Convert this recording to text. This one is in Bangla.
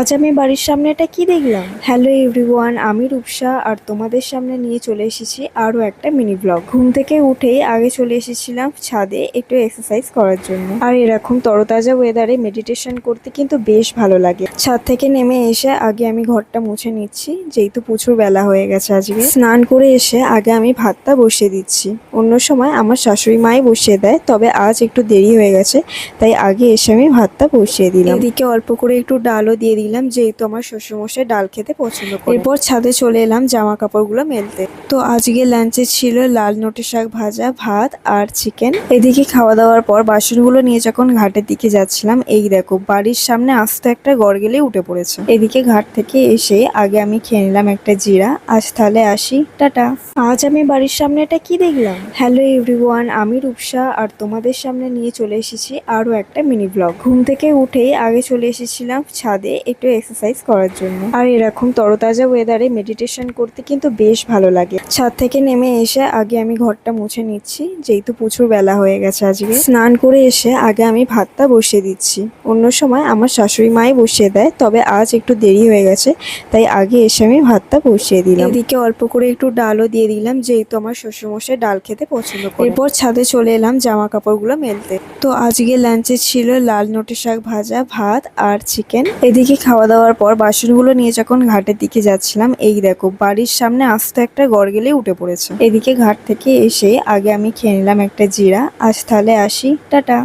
আজ আমি বাড়ির সামনে এটা কি দেখলাম। হ্যালো এভরিওয়ান, আমি রূপসা আর তোমাদের সামনে নিয়ে চলে এসেছি আরও একটা মিনি ব্লগ। ঘুম থেকে উঠেই আগে চলে এসেছিলাম ছাদে একটু এক্সারসাইজ করার জন্য। আর এরকম তরতাজা ওয়েদারে মেডিটেশন করতে কিন্তু বেশ ভালো লাগে। ছাদ থেকে নেমে এসে আগে আমি ঘরটা মুছে নিচ্ছি, যেহেতু প্রচুর বেলা হয়ে গেছে আজকে। স্নান করে এসে আগে আমি ভাতটা বসিয়ে দিচ্ছি। অন্য সময় আমার শাশুড়ি মাই বসিয়ে দেয়, তবে আজ একটু দেরি হয়ে গেছে, তাই আগে এসে আমি ভাতটা বসিয়ে দিলাম। এদিকে অল্প করে একটু ডালও দিয়ে দিলাম, যেহেতু আমার শ্বশুরমশাই ডাল খেতে পছন্দ করে। এরপর ছাদে চলে এলাম জামা কাপড়গুলো মেলতে। তো আজকে লাঞ্চে ছিল লাল নোটে শাক ভাজা, ভাত আর চিকেন। এদিকে খাওয়া দাওয়ার পর বাসনগুলো নিয়ে যখন ঘাটের দিকে যাচ্ছিলাম, এই দেখো বাড়ির সামনে আস্ত একটা গড়গেলে উঠে পড়েছে। এদিকে ঘাট থেকে এসে আগে আমি খেয়ে নিলাম একটা জিরা। আজ তাহলে আসি, টাটা। আজ আমি বাড়ির সামনে এটা কি দেখলাম। হ্যালো এভরিওয়ান, আমি রূপসা আর তোমাদের সামনে নিয়ে চলে এসেছি আরও একটা মিনি ব্লগ। ঘুম থেকে উঠেই আগে চলে এসেছিলাম ছাদে একটু এক্সারসাইজ করার জন্য। আর এরকম তরতাজা ওয়েদারে মেডিটেশন করতে কিন্তু বেশ ভালো লাগে। ছাদ থেকে নেমে এসে আগে আমি ঘরটা মুছে নিচ্ছি, যেহেতু প্রচুর বেলা হয়ে গেছে আজকে। স্নান করে এসে আগে আমি ভাতটা বসিয়ে দিচ্ছি। অন্য সময় আমার শাশুড়ি মাই বসিয়ে দেয়, তবে আজ একটু দেরি হয়ে গেছে, তাই আগে এসে আমি ভাতটা বসিয়ে দিলাম। এদিকে অল্প করে একটু ডালও দিয়ে দিলাম, যেহেতু আমার শ্বশুরমশাই ডাল খেতে পছন্দ করে। এরপর ছাদে চলে এলাম জামা কাপড়গুলো মেলতে। তো আজকে লাঞ্চে ছিল লাল নোটে শাক ভাজা, ভাত আর চিকেন। এদিকে খাওয়া দাওয়ার পর বাসনগুলো নিয়ে যখন ঘাটের দিকে যাচ্ছিলাম, এই দেখো বাড়ির সামনে আস্ত একটা গড়গেলে উঠে পড়েছে। এদিকে ঘাট থেকে এসে আগে আমি খেয়ে নিলাম একটা জিরা। আজ তাহলে আসি, টাটা।